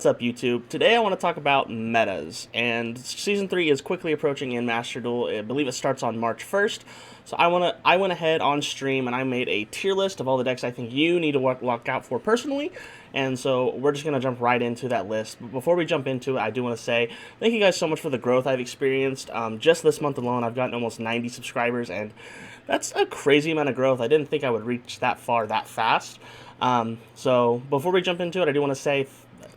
What's up, YouTube? Today I want to talk about metas, and Season 3 is quickly approaching in Master Duel. I believe it starts on March 1st, so I went ahead on stream and I made a tier list of all the decks I think you need to look out for personally, and so we're just going to jump right into that list. But before we jump into it, I do want to say thank you guys so much for the growth I've experienced. Just this month alone, I've gotten almost 90 subscribers, and that's a crazy amount of growth. I didn't think I would reach that far that fast. So before we jump into it, I do want to say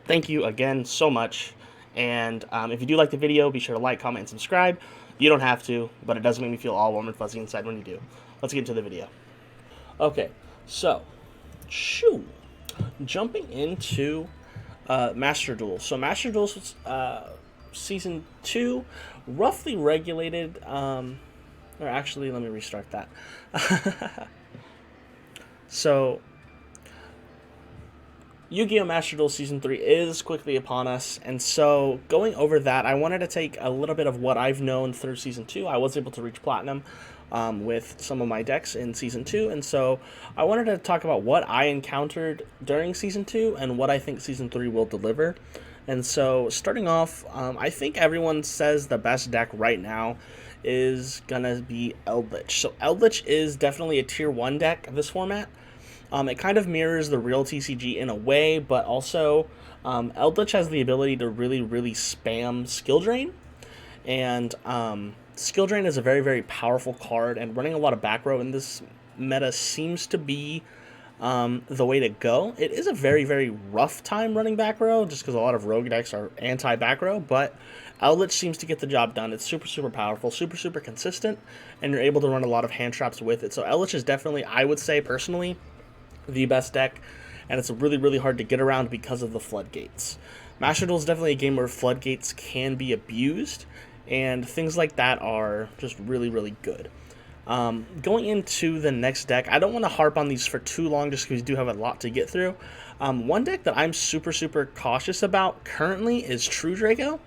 thank you again so much, and if you do like the video, be sure to like, comment, and subscribe. You don't have to, but it does make me feel all warm and fuzzy inside when you do. Let's get into the video. Okay, so, jumping into Master Duel. So Master Duel Season 2, roughly regulated, or actually, let me restart that. So, Yu-Gi-Oh! Master Duel Season 3 is quickly upon us, and so going over that, I wanted to take a little bit of what I've known through Season 2. I was able to reach Platinum with some of my decks in Season 2, and so I wanted to talk about what I encountered during Season 2 and what I think Season 3 will deliver. And so, starting off, I think everyone says the best deck right now is gonna be Eldritch. So Eldritch is definitely a Tier 1 deck of this format. It kind of mirrors the real TCG in a way, but also Eldritch has the ability to really spam Skill Drain. And Skill Drain is a very powerful card, and running a lot of back row in this meta seems to be the way to go. It is a very rough time running back row, just because a lot of rogue decks are anti-back row, but Eldritch seems to get the job done. It's super powerful, super consistent, and you're able to run a lot of hand traps with it. So Eldritch is definitely, I would say personally, the best deck, and it's really hard to get around because of the floodgates. Master Duel is definitely a game where floodgates can be abused, and things like that are just really good. Going into the next deck, I don't want to harp on these for too long just because we do have a lot to get through. One deck that I'm super cautious about currently is True Draco.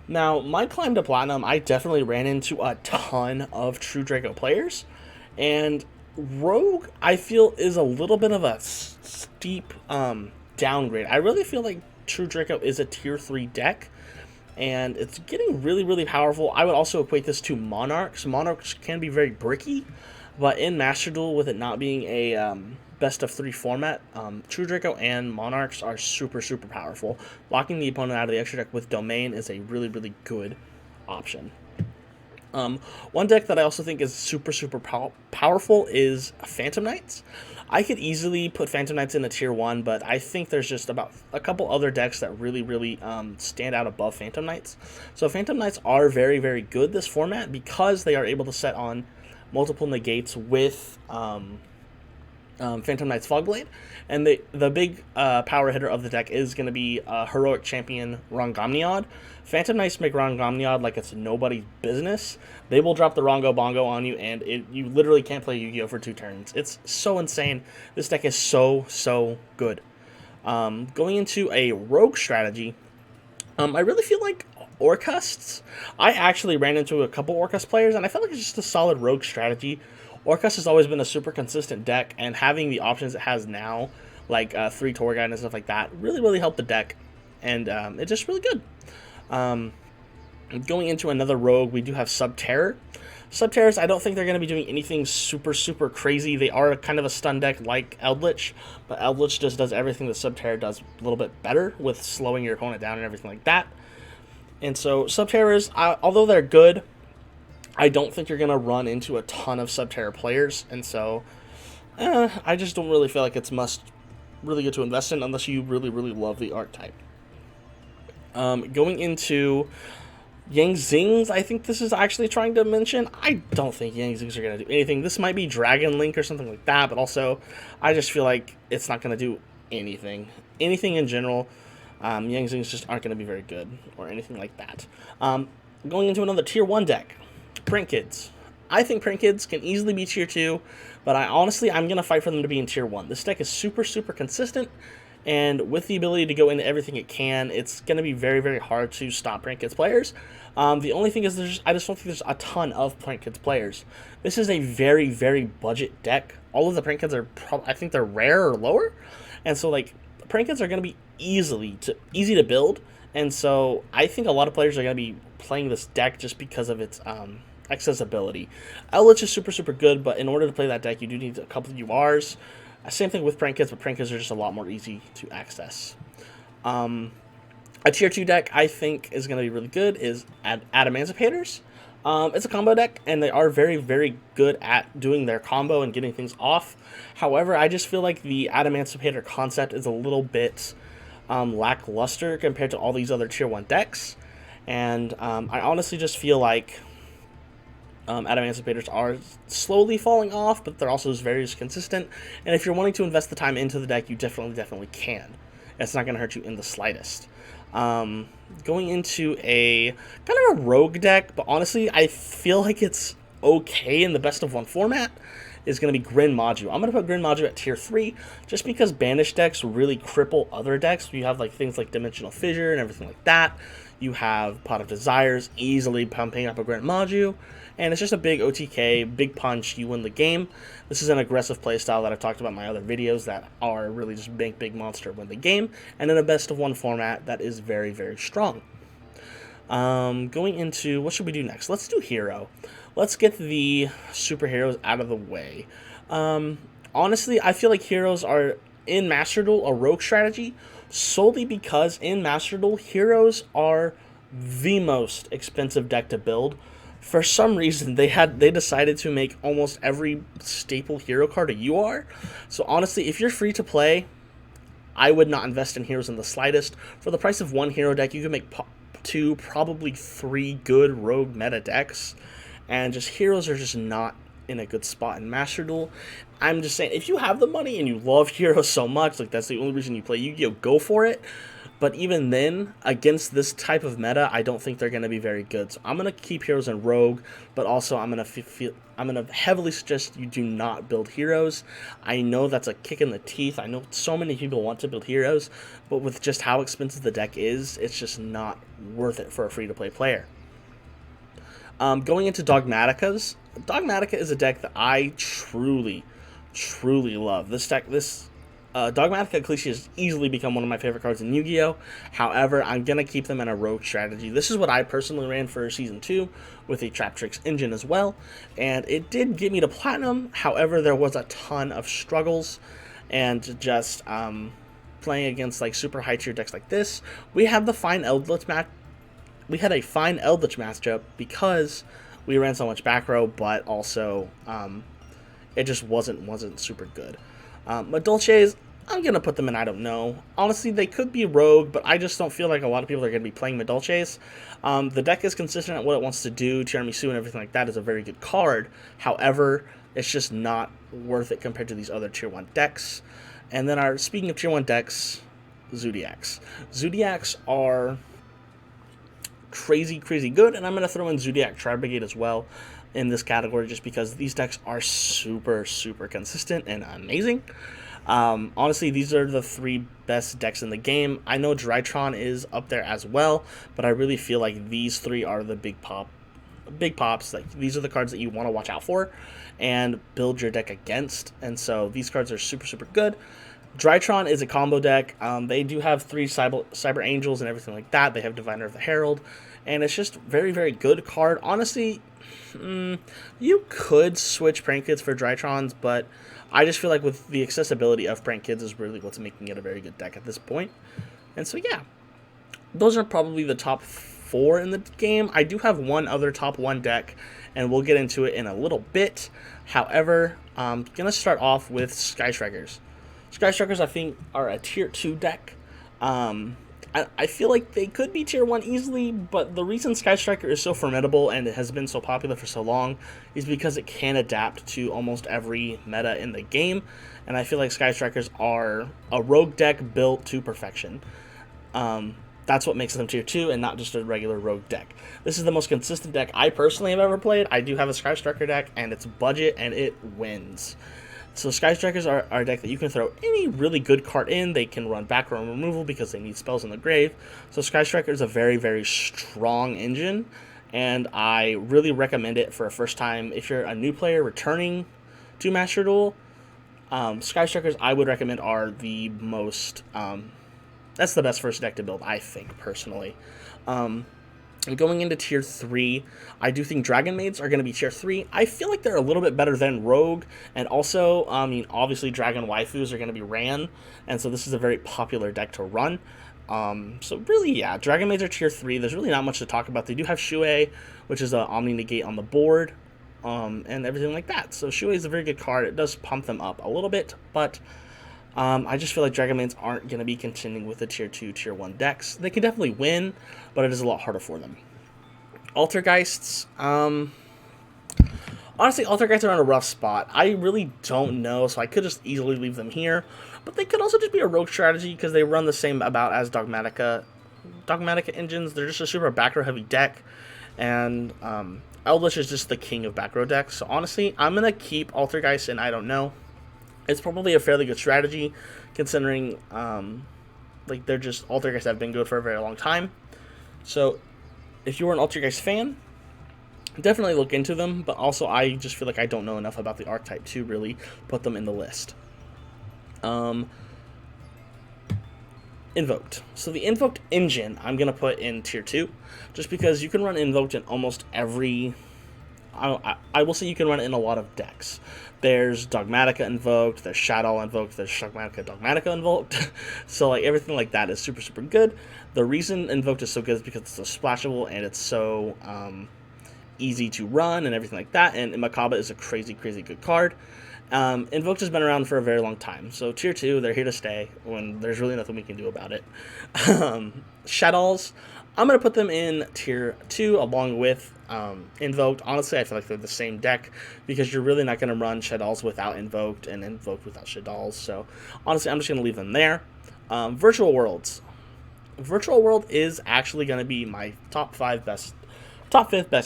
Now, my climb to Platinum, I definitely ran into a ton of True Draco players, and Rogue, I feel, is a little bit of a steep downgrade. I really feel like True Draco is a Tier 3 deck, and it's getting really powerful. I would also equate this to Monarchs. Monarchs can be very bricky, but in Master Duel, with it not being a best of 3 format, True Draco and Monarchs are super powerful. Locking the opponent out of the extra deck with Domain is a really good option. One deck that I also think is super powerful is Phantom Knights. I could easily put Phantom Knights in a Tier 1, but I think there's just about a couple other decks that really stand out above Phantom Knights. So Phantom Knights are very good this format because they are able to set on multiple negates with Phantom Knight's Fogblade, and the big power hitter of the deck is going to be Heroic Champion Rongamniad. Phantom Knights make Rongamniad like it's nobody's business. They will drop the Rongo Bongo on you, and you literally can't play Yu-Gi-Oh! For 2 turns. It's so insane. This deck is so good. Going into a rogue strategy, I really feel like Orcusts. I actually ran into a couple Orcust players, and I felt like it's just a solid rogue strategy. Orcust has always been a super consistent deck, and having the options it has now, like 3 Tour Guide and stuff like that, really helped the deck, and it's just really good. Going into another rogue, we do have Subterror. Subterrors, I don't think they're going to be doing anything super crazy. They are kind of a stun deck like Eldritch, but Eldritch just does everything that Subterror does a little bit better, with slowing your opponent down and everything like that. And so Subterrors, although they're good, I don't think you're going to run into a ton of Subterror players, and so I just don't really feel like it's really good to invest in unless you really love the archetype. Going into Yang Zings, I think this is actually trying to mention. I don't think Yang Zings are going to do anything. This might be Dragon Link or something like that, but also I just feel like it's not going to do anything. Anything in general, Yang Zings just aren't going to be very good or anything like that. Going into another Tier 1 deck, Print Kids. I think Print Kids can easily be Tier 2, but I'm going to fight for them to be in Tier 1. This deck is super consistent, and with the ability to go into everything it can, it's going to be very hard to stop Print Kids players. The only thing is I just don't think there's a ton of Print Kids players. This is a very budget deck. All of the Print Kids are, I think they're rare or lower, and so like prank kids are going to be easy to build, and so I think a lot of players are going to be playing this deck just because of its accessibility. Eldritch is super good, but in order to play that deck, you do need a couple of URs. Same thing with prank kids, but prank kids are just a lot more easy to access. A tier 2 deck I think is going to be really good is Emancipators. It's a combo deck, and they are very good at doing their combo and getting things off. However, I just feel like the Emancipator concept is a little bit lackluster compared to all these other tier 1 decks. And I honestly just feel like Emancipators are slowly falling off, but they're also very consistent. And if you're wanting to invest the time into the deck, you definitely can. It's not going to hurt you in the slightest. Going into a kind of a rogue deck, but honestly, I feel like it's okay in the best of 1 format, is going to be Grin Maju. I'm going to put Grin Maju at tier 3, just because banished decks really cripple other decks. You have like things like Dimensional Fissure and everything like that. You have Pot of Desires easily pumping up a Grin Maju, and it's just a big OTK, big punch, you win the game. This is an aggressive playstyle that I've talked about in my other videos that are really just big monster, win the game, and in a best of 1 format that is very strong. Going into, what should we do next? Let's do Hero. Let's get the superheroes out of the way. Honestly, I feel like heroes are, in Master Duel, a rogue strategy, solely because in Master Duel, heroes are the most expensive deck to build. For some reason, they decided to make almost every staple hero card a UR. So honestly, if you're free to play, I would not invest in heroes in the slightest. For the price of 1 hero deck, you can make 2, probably 3 good rogue meta decks. And just heroes are just not in a good spot in Master Duel. I'm just saying, if you have the money and you love heroes so much, like that's the only reason you play Yu-Gi-Oh, go for it. But even then, against this type of meta, I don't think they're going to be very good. So I'm going to keep heroes in rogue, but also I'm going to heavily suggest you do not build heroes. I know that's a kick in the teeth. I know so many people want to build heroes, but with just how expensive the deck is, it's just not worth it for a free-to-play player. Going into Dogmaticas. Dogmatica is a deck that I truly love. This deck, Dogmatica Cliché has easily become one of my favorite cards in Yu-Gi-Oh! However, I'm going to keep them in a rogue strategy. This is what I personally ran for Season 2 with a Trap Tricks engine as well, and it did get me to Platinum. However, there was a ton of struggles, and just playing against like super high tier decks like this, we had a fine Eldritch matchup because we ran so much back row, but also it just wasn't super good. Madolches, I'm going to put them in I don't know. Honestly, they could be rogue, but I just don't feel like a lot of people are going to be playing Madolches. The deck is consistent at what it wants to do. Tiramisu and everything like that is a very good card. However, it's just not worth it compared to these other tier 1 decks. And then speaking of tier 1 decks, Zodiacs. Zodiacs are crazy good, and I'm going to throw in Zodiac Tri-Brigade as well in this category just because these decks are super consistent and amazing. Honestly, these are the 3 best decks in the game. I know Drytron is up there as well, but I really feel like these 3 are the big pops. Like, these are the cards that you want to watch out for and build your deck against, and so these cards are super good. Drytron is a combo deck. They do have 3 Cyber Angels and everything like that. They have Diviner of the Herald, and it's just very good card. Honestly, you could switch Prank Kids for Drytrons, but I just feel like with the accessibility of Prank Kids is really what's making it a very good deck at this point. And so yeah, those are probably the top 4 in the game. I do have one other top 1 deck, and we'll get into it in a little bit. However, I'm going to start off with Sky Strikers. Sky Strikers, I think, are a tier 2 deck. I feel like they could be tier 1 easily, but the reason Sky Striker is so formidable and it has been so popular for so long is because it can adapt to almost every meta in the game, and I feel like Sky Strikers are a rogue deck built to perfection. That's what makes them tier 2 and not just a regular rogue deck. This is the most consistent deck I personally have ever played. I do have a Sky Striker deck, and it's budget, and it wins. So Sky Strikers are a deck that you can throw any really good card in. They can run back row removal because they need spells in the grave. So Sky Striker is a very strong engine, and I really recommend it for a first time. If you're a new player returning to Master Duel, Sky Strikers, I would recommend, are the most, that's the best first deck to build, I think, personally. And going into tier 3, I do think Dragon Maids are going to be tier 3. I feel like they're a little bit better than Rogue, and also, I mean, obviously Dragon Waifus are going to be ran, and so this is a very popular deck to run. So really, yeah, Dragon Maids are tier 3. There's really not much to talk about. They do have Shuei, which is an Omni Negate on the board, and everything like that. So Shuei is a very good card. It does pump them up a little bit, but I just feel like Dragon Maids aren't going to be contending with the tier 2, tier 1 decks. They can definitely win, but it is a lot harder for them. Altergeists, honestly, Altergeists are in a rough spot. I really don't know, so I could just easily leave them here. But they could also just be a rogue strategy because they run the same about as Dogmatica. Dogmatica engines, they're just a super back row heavy deck. And Eldritch is just the king of back row decks. So honestly, I'm going to keep Altergeist, and I don't know. It's probably a fairly good strategy considering like they're just Altergeists have been good for a very long time. So if you're an Altergeist fan, definitely look into them, but also I just feel like I don't know enough about the archetype to really put them in the list. Invoked. So the Invoked engine I'm going to put in tier 2, just because you can run Invoked in almost every... I will say you can run it in a lot of decks. There's Dogmatica Invoked, there's Shadow Invoked, there's Dogmatica Invoked. So like everything like that is super, super good. The reason Invoked is so good is because it's so splashable and it's so easy to run and everything like that. And Imakaba is a crazy, crazy good card. Invoked has been around for a very long time. So tier 2, they're here to stay when there's really nothing we can do about it. Shadows, I'm going to put them in tier 2 along with Invoked. Honestly, I feel like they're the same deck because you're really not going to run Shadows without Invoked and Invoked without Shadows. So honestly, I'm just going to leave them there. Virtual Worlds. Virtual World is actually going to be my top 5th best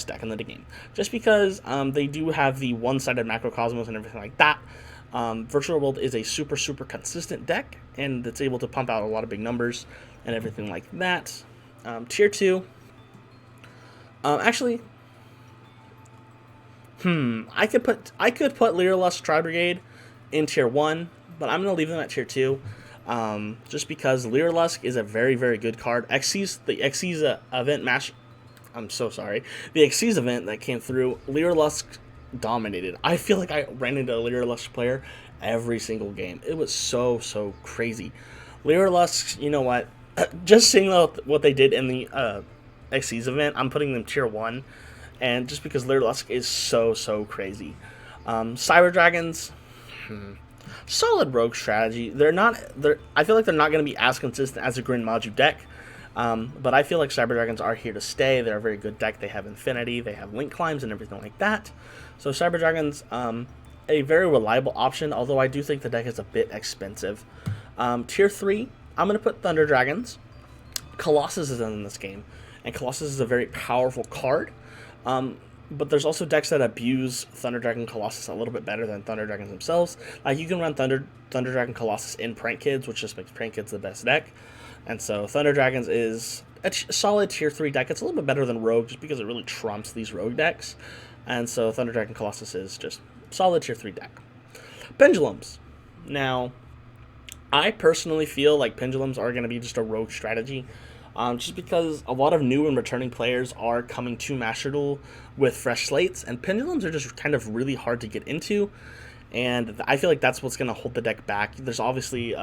deck in the game, just because they do have the one-sided macrocosmos and everything like that. Virtual World is a super, super consistent deck, and it's able to pump out a lot of big numbers and everything like that. Tier 2, actually, I could put Lyralust Tri-Brigade in tier 1, but I'm gonna leave them at tier 2. Just because Lyralust is a very, very good card. The Xyz event match. I'm so sorry. The Xyz event that came through, Lyralust dominated. I feel like I ran into a Lyralust player every single game. It was so, so crazy. Lyralust, you know what? Just seeing what they did in the Xyz event, I'm putting them tier 1. And just because Lyralust is so, so crazy. Cyber Dragons, solid rogue strategy. I feel like they're not going to be as consistent as a Grin Maju deck. But I feel like Cyber Dragons are here to stay. They're a very good deck. They have Infinity, they have Link Climbs, and everything like that. So Cyber Dragons, a very reliable option, although I do think the deck is a bit expensive. Tier 3, I'm going to put Thunder Dragons. Colossus is in this game, and Colossus is a very powerful card. But there's also decks that abuse Thunder Dragon Colossus a little bit better than Thunder Dragons themselves. Like you can run Thunder Dragon Colossus in Prank Kids, which just makes Prank Kids the best deck. And so Thunder Dragons is a solid tier 3 deck. It's a little bit better than Rogue just because it really trumps these Rogue decks. And so Thunder Dragon Colossus is just solid tier 3 deck. Pendulums. Now, I personally feel like Pendulums are going to be just a Rogue strategy. Just because a lot of new and returning players are coming to Master Duel with fresh slates. And Pendulums are just kind of really hard to get into. And I feel like that's what's going to hold the deck back. There's obviously...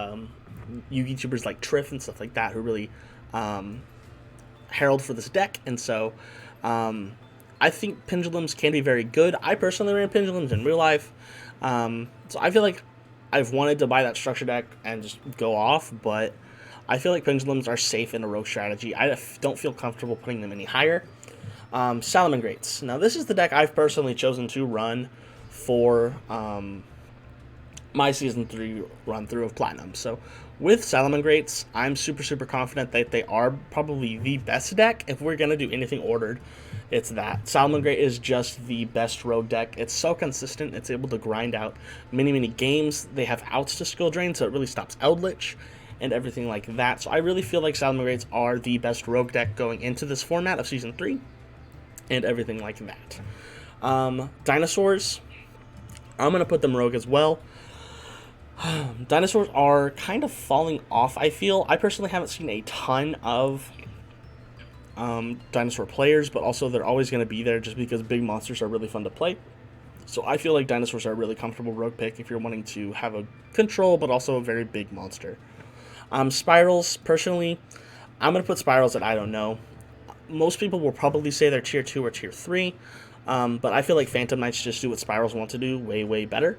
YouTubers like Triff and stuff like that who really herald for this deck, and so I think Pendulums can be very good. I personally ran Pendulums in real life, so I feel like I've wanted to buy that structure deck and just go off, but I feel like Pendulums are safe in a rogue strategy. I don't feel comfortable putting them any higher. Salamangreats. Now this is the deck I've personally chosen to run for my Season 3 run-through of Platinum. So with Salamangreats, I'm super, super confident that they are probably the best deck. If we're going to do anything ordered, it's that. Salamangreat is just the best rogue deck. It's so consistent. It's able to grind out many, many games. They have outs to skill drain, so it really stops Eldritch and everything like that. So I really feel like Salamangreats are the best rogue deck going into this format of Season 3 and everything like that. Dinosaurs, I'm going to put them rogue as well. Dinosaurs are kind of falling off, I feel. I personally haven't seen a ton of dinosaur players, but also they're always going to be there just because big monsters are really fun to play. So I feel like dinosaurs are a really comfortable rogue pick if you're wanting to have a control, but also a very big monster. Spirals, personally, I'm going to put spirals at I don't know. Most people will probably say they're tier 2 or tier 3, but I feel like Phantom Knights just do what spirals want to do way, way better.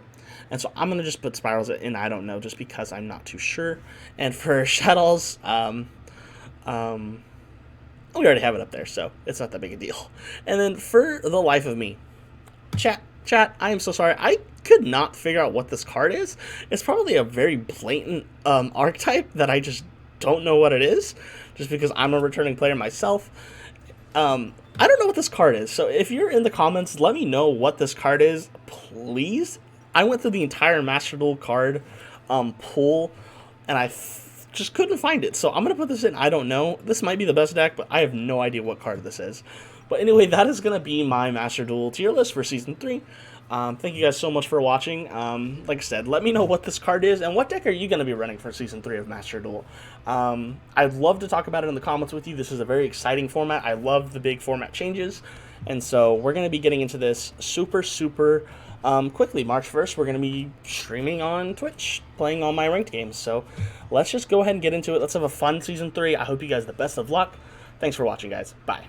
And so I'm going to just put spirals in I don't know just because I'm not too sure. And for shadows, we already have it up there, so it's not that big a deal. And then for the life of me, chat, I am so sorry. I could not figure out what this card is. It's probably a very blatant archetype that I just don't know what it is, just because I'm a returning player myself. I don't know what this card is, so if you're in the comments, let me know what this card is, please. I went through the entire Master Duel card pool, and I just couldn't find it. So I'm going to put this in I don't know. This might be the best deck, but I have no idea what card this is. But anyway, that is going to be my Master Duel tier list for Season 3. Thank you guys so much for watching. Like I said, let me know what this card is and what deck are you going to be running for Season 3 of Master Duel. I'd love to talk about it in the comments with you. This is a very exciting format. I love the big format changes. And so we're going to be getting into this super quickly. March 1st, we're going to be streaming on Twitch, playing all my ranked games. So let's just go ahead and get into it. Let's have a fun Season 3. I hope you guys the best of luck. Thanks for watching, guys. Bye.